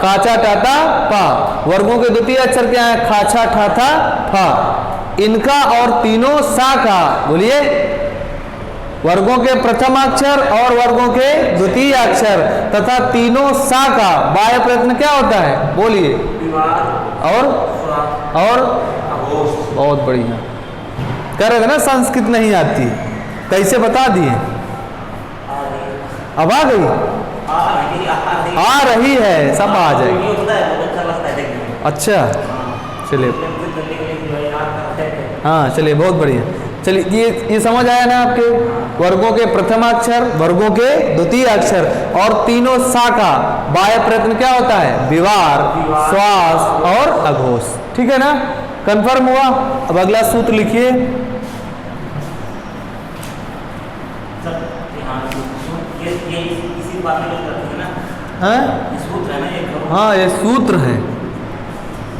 A: काचा, टाटा, पा। वर्गों के द्वितीय अक्षर क्या है? खाचा, ठाथा, फा। इनका और तीनों सा का, बोलिए वर्गों के प्रथम अक्षर और वर्गों के द्वितीय अक्षर तथा तीनों सा का बाह्य प्रयत्न क्या होता है? बोलिए। और बहुत बढ़िया कह रहे थे ना, संस्कृत नहीं आती, कैसे बता दिए? अब आ गई, आ रही है, सब आ जाएगी। अच्छा, चलिए, हाँ चलिए, बहुत बढ़िया। चलिए, ये समझ आया ना आपके? वर्गों के प्रथम अक्षर, वर्गों के द्वितीय अक्षर और तीनों सा का बाह्य प्रयत्न क्या होता है? विवार, श्वास और अघोष। ठीक है ना? कंफर्म हुआ? अब अगला सूत्र लिखिए। हाँ, ये सूत्र है,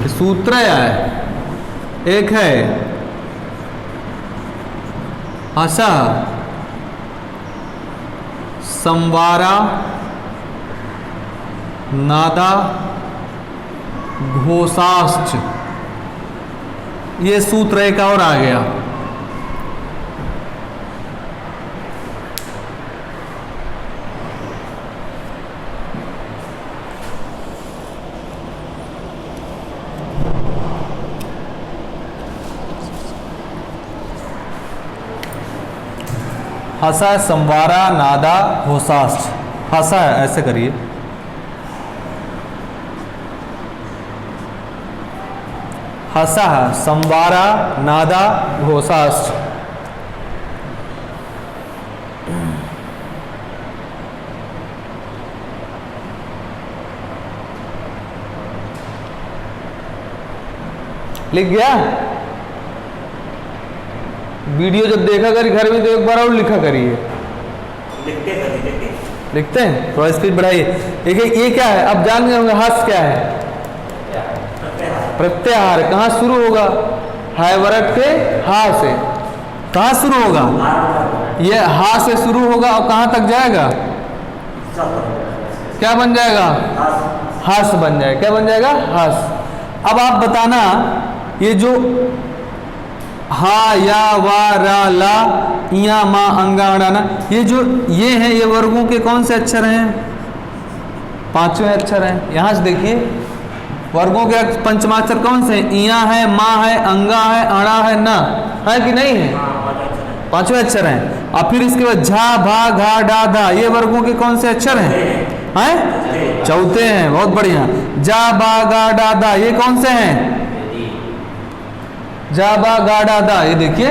A: ये सूत्र है। एक है आशा, संवारा, नादा, घोषाश्च। ये सूत्र एक और आ गया। हसा, संवारा, नादा, घोषाश्च। हसा है, ऐसे करिए, हसा, संवारा, नादा, घोषाश्च। लिख गया? वीडियो जब देखा करिए घर में तो एक बार और लिखा करिए। लिखते हैं, थोड़ा स्पीड बढ़ाइए। देखिए ये क्या है, अब जान गए होंगे। हस क्या है? प्रत्याहार। कहाँ शुरू होगा? हाय वरट के हा से। कहाँ शुरू होगा? ये हा से शुरू होगा और कहाँ तक जाएगा? क्या बन जाएगा? हस बन जाएगा। क्या बन जाएगा? हस। अब आप बताना, ये जो हा, या, वा, रा, ला, इया, मा, अंगा, अड़ा, ना, ये जो ये हैं, ये वर्गों के कौन से अक्षर हैं? पांचवें अक्षर हैं। यहाँ से देखिए वर्गों के पंचमाक्षर कौन से हैं? इया है, मा है, अंगा है, अड़ा है, ना है कि नहीं है? पांचवें अक्षर हैं। और फिर इसके बाद झा, भा, घा, डा, धा, ये वर्गों के कौन से अक्षर हैं? हैं? चौथे हैं। बहुत बढ़िया। जा, बा, गा, डा, धा, ये कौन से हैं? जा, बा, गा, डा, धा, ये देखिए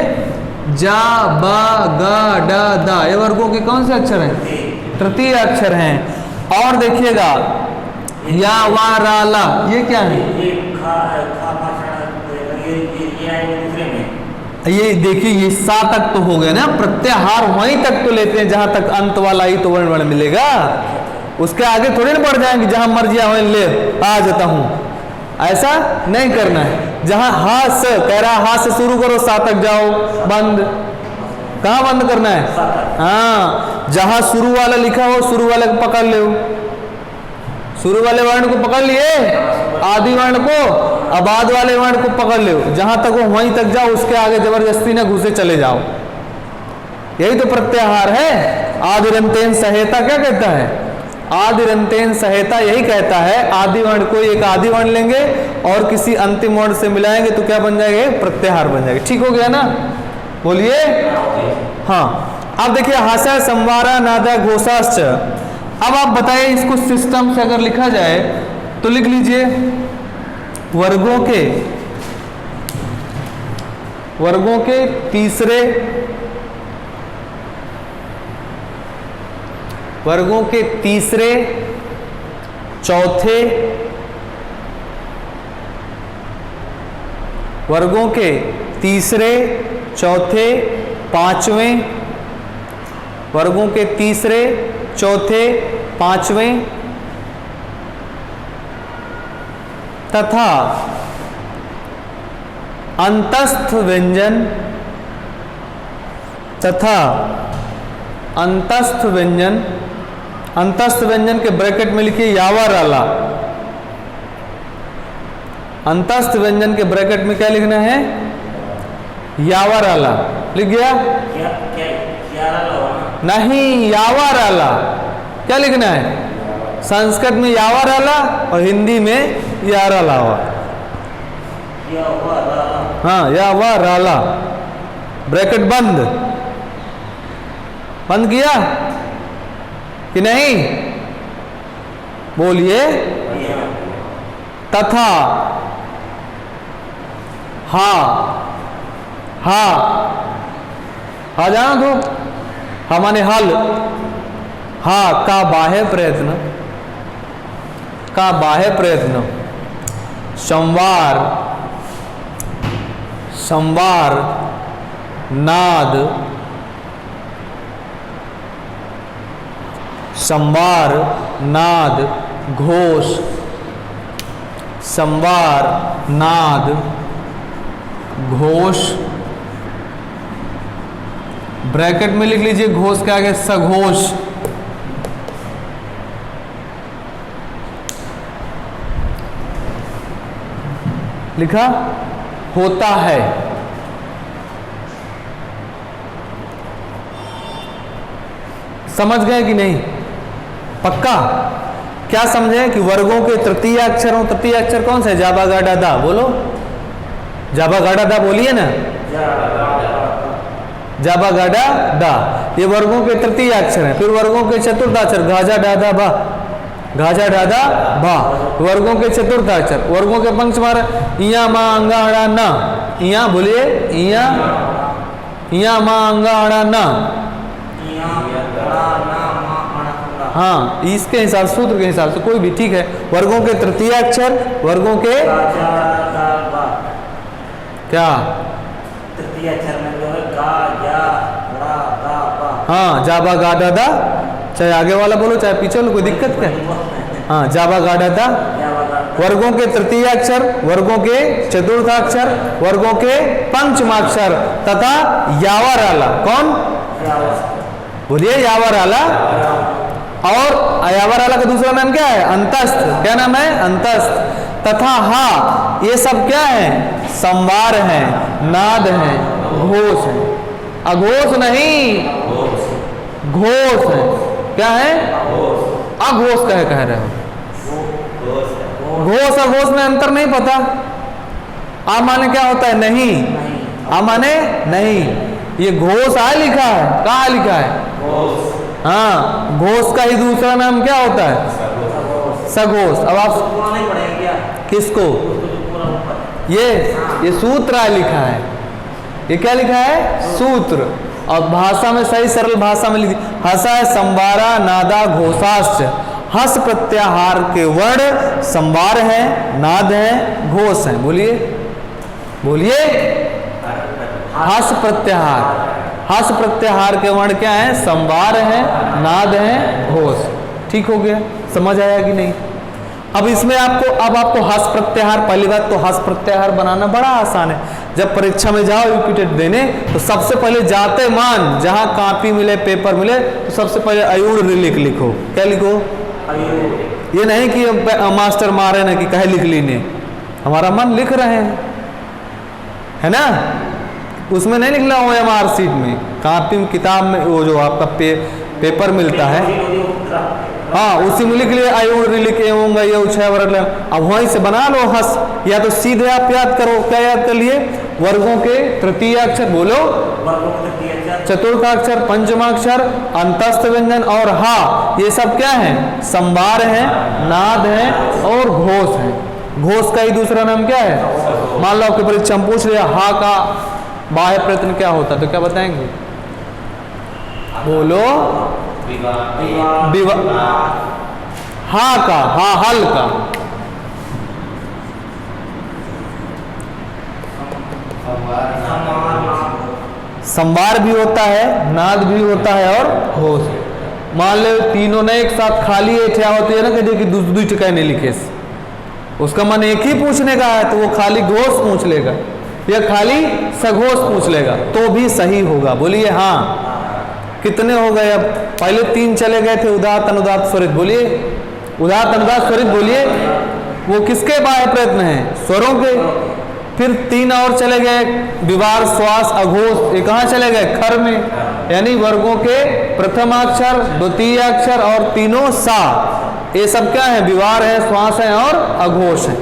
A: जा, बा, गा, डा, धा, ये वर्गों के कौन से अक्षर हैं? तृतीय अक्षर हैं। और देखिएगा या, वा, रा, ला, ये क्या है? ये देखिए ये सा तक तो हो गया ना, प्रत्याहार वहीं तक तो लेते हैं जहां तक अंत वाला ही तो वर्ण मिलेगा, उसके आगे थोड़ी ना बढ़ जाएंगे, जहां मर्जी वहीं ले आ जाता हूं, ऐसा नहीं करना है। जहां हा से कह रहा, हा से शुरू करो, सा तक जाओ, बंद। कहां बंद करना है? हाँ, जहां शुरू वाला लिखा हो शुरू वाले को पकड़ लो, शुरू वाले वर्ण को पकड़ लिए, आदि वर्ण को, अब बाद वाले वर्ण को पकड़ लो, जहां तक हो वहीं तक जाओ, उसके आगे जबरदस्ती ना घुसे चले जाओ। यही तो प्रत्याहार है। आदिरंतेन सहेता क्या कहता है? आदिरंतेन सहेता यही कहता है, आदि वर्ण को एक आदि वर्ण लेंगे और किसी अंतिम वर्ण से मिलाएंगे तो क्या बन जाएगा? प्रत्याहार बन जाएगा। ठीक हो गया ना? बोलिए। हाँ, अब देखिए हासा, संवारा, नादा, घोषाश्च। अब आप बताइए इसको सिस्टम से अगर लिखा जाए तो लिख लीजिए वर्गों के तीसरे, वर्गों के तीसरे, चौथे, वर्गों के तीसरे, चौथे, पांचवें, वर्गों के तीसरे, चौथे, पांचवें तथा अंतस्थ व्यंजन तथा अंतस्थ व्यंजन, अंतस्थ व्यंजन के ब्रैकेट में लिखिए यावराला। अंतस्थ व्यंजन के ब्रैकेट में क्या लिखना है? यावराला। लिख गया? नहीं, यावराला। क्या लिखना है? संस्कृत में यावराला और हिंदी में यारालावा। हाँ, यावराला। ब्रैकेट बंद, बंद किया कि नहीं? बोलिए। तथा हा, हा, हा जाना तो हा माने हल, हा का बाह्य प्रयत्न, का बाह्य प्रयत्न, संवार, संवार, नाद, संवार, नाद, घोष, संवार, नाद, घोष, ब्रैकेट में लिख लीजिए घोष के आगे सघोष। लिखा होता है। समझ गए कि नहीं? पक्का? क्या समझे कि वर्गों के तृतीय अक्षरों, तृतीय अक्षर कौन से? जाबा गाडा दा। बोलो, जाबा गाडा दा बोलिए ना। जाबा गाडा दा, ये वर्गों के तृतीय अक्षर हैं। फिर वर्गों के चतुर्थाक्षर घाजा डादा बा, घाजा डादा बा, वर्गों के चतुर्थाक्षर। वर्गों के पंचमार इया, मा, अंगा, अड़ा, ना। इया बोलिए, इया, इया, मा, अंगा, अड़ा, ना। हाँ, इसके हिसाब, सूत्र के हिसाब से कोई भी ठीक है। वर्गों के तृतीय अक्षर, वर्गों के क्या
B: तृतीय अक्षर में जो है गा, या, रा, दा, बा।
A: हाँ, जाबा गाडा दा, चाहे आगे वाला बोलो चाहे पीछे वाला, कोई दिक्कत क्या? हाँ, जाबा गाडा दा, वर्गों के तृतीयाक्षर, वर्गों के चतुर्थाक्षर, वर्गों के पंचमाक्षर तथा यावराला। कौन? बोलिए यावराला। और यावराला का दूसरा नाम क्या है? अंतस्थ। क्या नाम है? अंतस्थ। तथा हा, ये सब क्या है? संवार है, नाद है, घोष है। अघोष नहीं, घोष है। क्या है? अघोष कह रहे हो। घोष अघोष में अंतर नहीं पता? आ माने क्या होता है? नहीं। आ माने नहीं। ये घोष आ लिखा है, कहाँ लिखा है? हाँ, घोष का ही दूसरा नाम क्या होता है? सघोष। अब आप किसको? ये सूत्र लिखा है। ये क्या लिखा है? सूत्र। और भाषा में सही सरल भाषा में लिखी, हसा है संवारा नादा घोषाश्च। हस प्रत्याहार के वर्ण संवार है, नाद है, घोष है। बोलिए बोलिए। हस प्रत्याहार, हस प्रत्याहार के वर्ण क्या है? संवार है, नाद है, घोष। ठीक हो गया? समझ आया कि नहीं? अब इसमें आपको हस प्रत्याहार, पहली बात तो हस प्रत्याहार बनाना बड़ा आसान है। जब परीक्षा में जाओ रिपीटेड देने, तो सबसे पहले जाते मान जहां कापी मिले, पेपर मिले, तो सबसे पहले अयूर रिलिक लिखो। क्या लिखो? ये नहीं कि मास्टर मारे ना कि कहे लिख लीने, हमारा मन लिख रहे हैं, है ना? उसमें नहीं लिखना हो एमआर सीट में, कापी में, किताब में, वो जो आपका पेपर मिलता है, हाँ, उसी में लिख लिए अयूर रिलिक होंगे ये उछाया वर्ग। अब वहीं से बना लो हस, या तो सीधे आप याद करो। क्या याद कर लिए? वर्गों के तृतीय अक्षर, बोलो, चतुर्थाक्षर, पंचमाक्षर, अंतस्थ व्यंजन और हा, ये सब क्या है? संवार है, नाद है और घोष है। घोष का ही दूसरा नाम क्या है? मान लो आपके परीक्षा में पूछ लिया हा का बाह्य प्रयत्न क्या होता, तो क्या बताएंगे? बोलो, हा का, हा हल का। संवार भी होता है, नाद भी होता है और घोष। मान लो तीनों ने एक साथ खाली एठिया होती है ना, कहते कि दूसरी टिकाई नहीं लिखे, उसका मन एक ही पूछने का है, तो वो खाली घोष पूछ लेगा या खाली सघोष पूछ लेगा, तो भी सही होगा। बोलिए हाँ। कितने हो गए? अब पहले 3 चले गए थे, उदात्त अनुदात्त स्वरित। बोलिए उदात्त अनुदात्त स्वरित। बोलिए वो किसके बाह्य प्रयत्न है? स्वरों के। फिर 3 और चले गए, विवार, श्वास, अघोष। ये कहाँ चले गए? खर में, यानी वर्गों के प्रथमाक्षर, द्वितीयाक्षर और तीनों सा। ये सब क्या है? विवार है, श्वास है और अघोष है।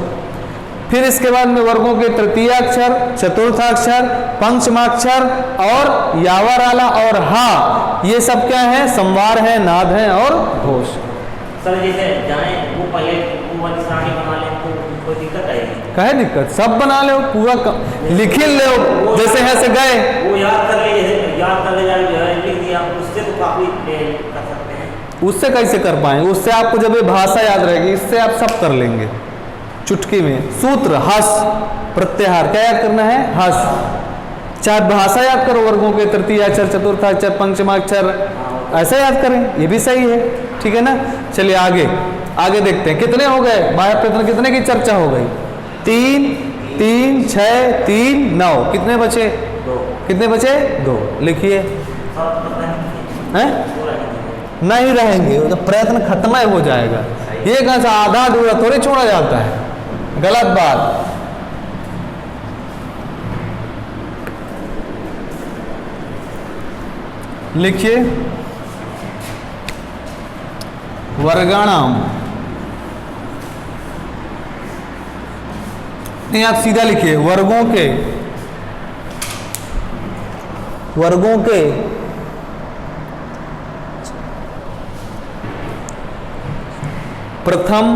A: फिर इसके बाद में वर्गों के तृतीयाक्षर, चतुर्थाक्षर, पंचमाक्षर और यावराला और हा, ये सब क्या है? संवार है, नाद है और घोष।
B: सर जैसे जाने वो पहले वो श्रेणी बना ले तो कोई दिक्कत आएगी?
A: कहे दिक्कत? सब बना लो, पूरा लिख लो, जैसे है से गए।
B: वो याद कर ले जाए, लिख दिया, उससे तो काफी कर सकते हैं।
A: उससे कैसे कर पाएंगे? उससे आपको जब ये भाषा याद रहेगी, इससे आप सब कर लेंगे चुटकी में। सूत्र हस प्रत्याहार, क्या याद करना है? हस। चाहे भाषा याद करो, वर्गों के तृतीयाक्षर, चतुर्थाक्षर, पंचमाक्षर, ऐसा याद करें, ये भी सही है। ठीक है ना? चलिए आगे देखते हैं। कितने हो गए बाह्य प्रयत्न? कितने की चर्चा हो गई? 3, 3, 6, 3, 9। कितने बचे?
B: 2।
A: कितने बचे? 2। लिखिए। हैं? नहीं रहेंगे, तो प्रयत्न खत्म ही हो जाएगा। ये कैसा आधा अधूरा थोड़ी छोड़ा जाता है, गलत बात। लिखिए वर्गाणाम। नहीं, आप सीधा लिखिए वर्गों के प्रथम,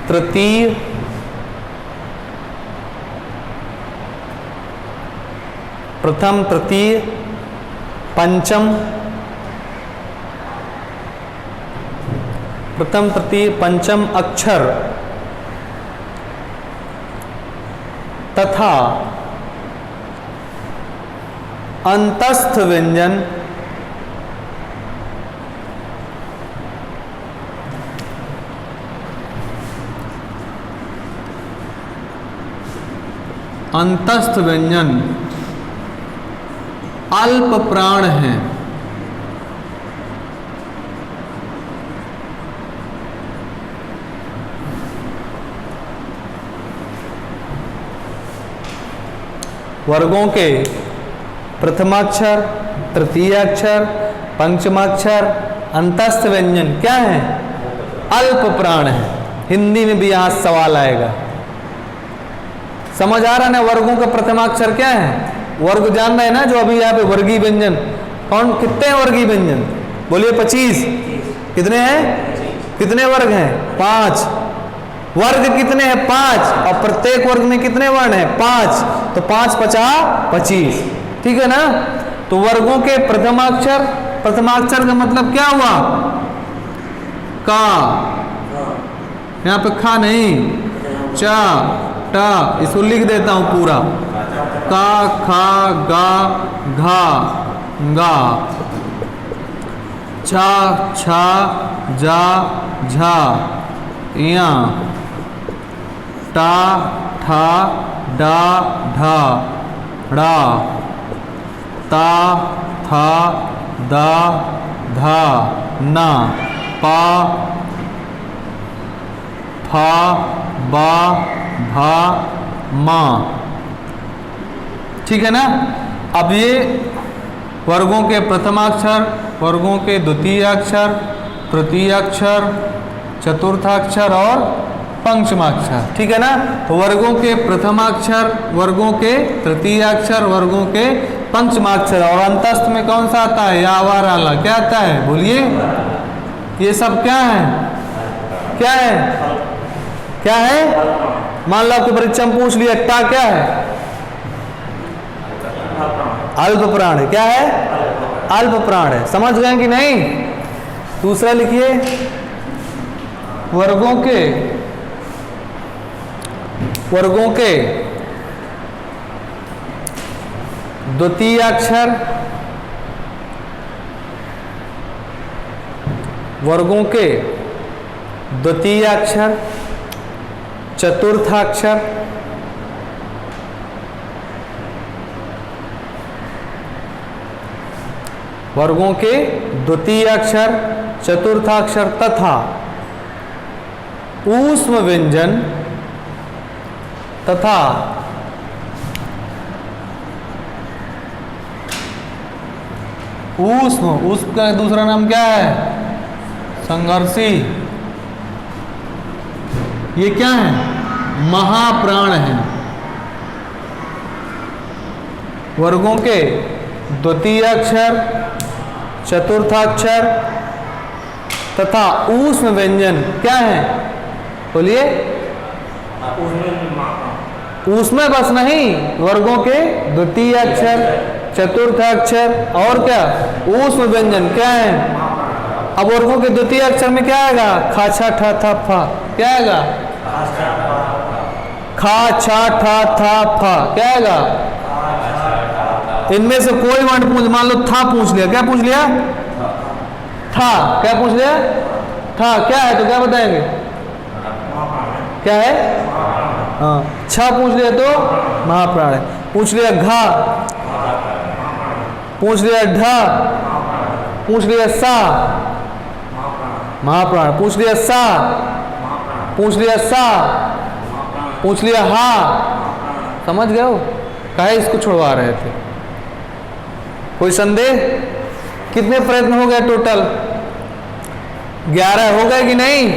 A: तृतीय, पंचम, प्रथम, तृतीय, पंचम अक्षर तथा अंतस्थ व्यंजन अंतस्थ व्यंजन अल्प प्राण हैं। वर्गों के प्रथमाक्षर, तृतीयाक्षर, पंचमाक्षर, अंतस्थ व्यंजन क्या है? अल्प प्राण है। हिंदी में भी यहां सवाल आएगा। समझ आ रहा है ना? वर्गों का प्रथमाक्षर क्या है? वर्ग जान रहे हैं ना? जो अभी यहाँ पे वर्गीय व्यंजन कौन, कितने हैं वर्गीय व्यंजन? बोलिए 25। कितने हैं? कितने वर्ग हैं? 5। वर्ग कितने हैं? 5। और प्रत्येक वर्ग में कितने वर्ण हैं? 5। तो 5 50 25। ठीक है ना? तो वर्गों के प्रथमाक्षर, प्रथमाक्षर का मतलब क्या हुआ? का, यहाँ पे खा नहीं, चा टा, इसको लिख देता हूं पूरा। का, खा, गा, घा, गा, छा, छा, जा, झा, या, टा, ठा, डा, ढा, ड़ा, ता, था, दा, धा, ना, पा, फा, बा, भा, मा। ठीक है ना? अब ये वर्गों के प्रथमाक्षर, वर्गों के द्वितीयाक्षर, तृतीयाक्षर, चतुर्थाक्षर और पंचमाक्षर। ठीक है ना? तो वर्गों के प्रथमाक्षर, वर्गों के तृतीयाक्षर, वर्गों के पंचमाक्षर, और अंतस्थ में कौन सा आता है? या, वा, रा, ला। क्या आता है? बोलिए। ये सब क्या है? क्या है? क्या है? मान लो आपको परीक्षा में पूछ लिया टा क्या है? अल्प प्राण है। क्या है? अल्प प्राण है। समझ गए कि नहीं? दूसरा लिखिए, वर्गों के द्वितीयाक्षर, वर्गों के द्वितीयाक्षर, चतुर्थाक्षर, वर्गों के द्वितीयाक्षर, चतुर्थाक्षर तथा ऊष्म व्यंजन तथा ऊष्म का दूसरा नाम क्या है? संघर्षी। ये क्या है? महाप्राण है। वर्गों के द्वितीयाक्षर, चतुर्थाक्षर तथा ऊष्म व्यंजन क्या है? बोलिए। ऊष्म बस नहीं, वर्गों के द्वितीयाक्षर, चतुर्थाक्षर और क्या? ऊष्म व्यंजन क्या है? अब वर्गों के द्वितीयाक्षर में क्या आएगा? खा, छा, ठा, था, फा। क्या आएगा? खा, छा, ठा, था, फा। क्या आएगा? इनमें से कोई वर्ण पूछ, मान लो था पूछ लिया। क्या पूछ लिया? था। क्या पूछ लिया? था। क्या है? तो क्या बताएंगे? क्या है? हाँ। छा पूछ लिया तो महाप्राण है। पूछ लिया घा, पूछ लिया ढा, पूछ लिया सा, महाप्राण। पूछ लिया सा, पूछ लिया सा, पूछ लिया हा। समझ गए हो? काहे इसको छुड़वा रहे थे? कोई संदेह? कितने प्रयत्न हो गए टोटल? 11 हो गए कि नहीं?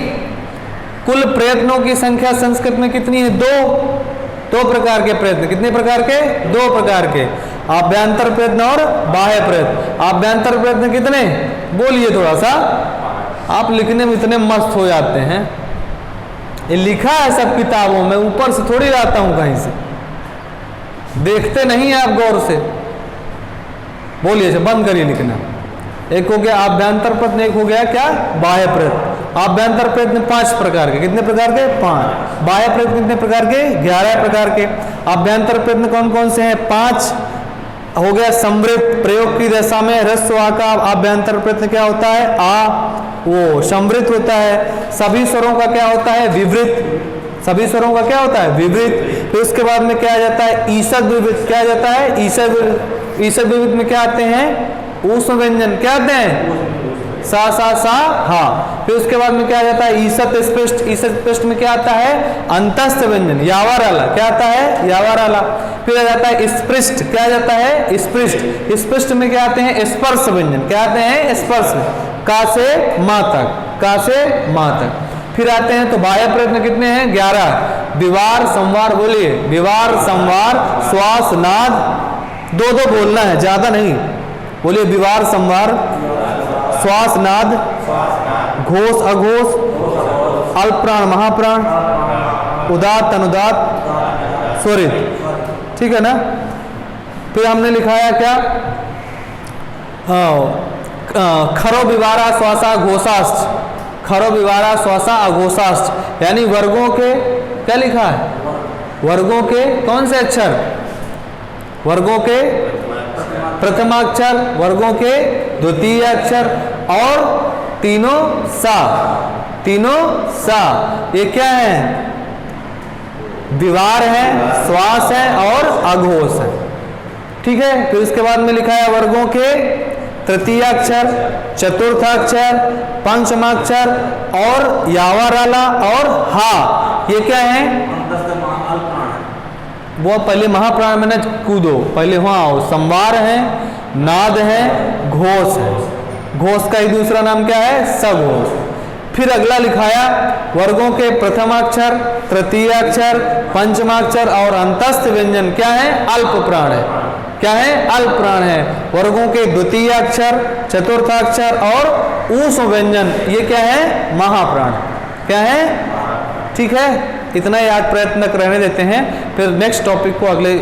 A: कुल प्रयत्नों की संख्या संस्कृत में कितनी है? 2 प्रकार के प्रयत्न। कितने प्रकार के? 2 प्रकार के। आभ्यंतर प्रयत्न और बाह्य प्रयत्न। आभ्यंतर प्रयत्न कितने? बोलिए थोड़ा सा। आप लिखने में इतने मस्त हो जाते हैं। ये लिखा है सब किताबों में, ऊपर से थोड़ी लाता हूं कहीं से। देखते नहीं आप गौर से। बोलिए, बंद करिए लिखना। एक हो गया आभ्यंतर प्रयत्न, एक हो गया क्या? बाह्य प्रयत्न। आभ्यंतर प्रयत्न 5 प्रकार के। कितने प्रकार के? 5। बाह्य प्रयत्न कितने प्रकार के? 11 प्रकार के। आभ्यंतर प्रयत्न कौन कौन से हैं? 5 हो गया। समृद्ध, प्रयोग की दशा में ह्रस्व आ का आभ्यंतर प्रयत्न क्या होता है? आ, वो समृद्ध होता है। सभी स्वरों का क्या होता है? विवृत। सभी स्वरों का क्या होता है विवृत। फिर उसके बाद में क्या आ जाता है ईसद विवृत। क्या आ जाता है ईसद विवृत में क्या आते हैं ऊष्म व्यंजन। क्या आते हैं सा सा सा हा। फिर उसके बाद में क्या आ जाता है ईसत स्पृष्ट। ईसत स्पृष्ट में क्या आता है अंतस्थ व्यंजन यावर आला। क्या आता है यावर आला। फिर आ जाता है स्पृष्ट। क्या आ जाता है स्पृष्ट। स्पृष्ट में क्या आते हैं स्पर्श व्यंजन। क्या आते हैं स्पर्श का से माँ तक। का से माँ तक। फिर आते हैं तो बाह्य प्रयत्न कितने हैं 11। विवार संवार बोलिए विवार संवार श्वास नाद दो बोलना है ज्यादा नहीं। बोलिए विवार संवार श्वास नाद घोष अघोष अल्प प्राण महाप्राण उदात्त अनुदात्त स्वरित। ठीक है ना। फिर हमने लिखाया क्या खरो विवारा श्वासा घोषाष्ट। खरो विवारा श्वासा अघोषाष्ट यानी वर्गों के क्या लिखा है वर्गों के कौन से अक्षर वर्गों के प्रथमाक्षर वर्गों के द्वितीय अक्षर और तीनों सा ये क्या है विवार है श्वास है और अघोष है। ठीक है। फिर उसके बाद में लिखा है वर्गों के तृतीयाक्षर चतुर्थाक्षर पंचमाक्षर और यावराला और हा ये क्या है वो पहले महाप्राण में न कूदो पहले वहां आओ। संवार है नाद है घोष है। घोष का ही दूसरा नाम क्या है सघोष। फिर अगला लिखाया वर्गों के प्रथमाक्षर तृतीयाक्षर पंचमाक्षर और अंतस्थ व्यंजन क्या है अल्प प्राण है। क्या है अल्प प्राण है। वर्गों के द्वितीय अक्षर चतुर्थाक्षर और ऊष्म व्यंजन ये क्या है महाप्राण। क्या है ठीक है। इतना याद प्रयत्न रहने देते हैं फिर नेक्स्ट टॉपिक को अगले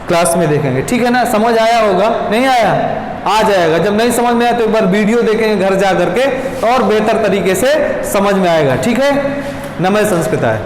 A: क्लास में देखेंगे। ठीक है ना। समझ आया होगा नहीं आया आ जाएगा। जब नहीं समझ में आया तो एक बार वीडियो देखेंगे घर जा करके और बेहतर तरीके से समझ में आएगा। ठीक है। नमः संस्कृताय।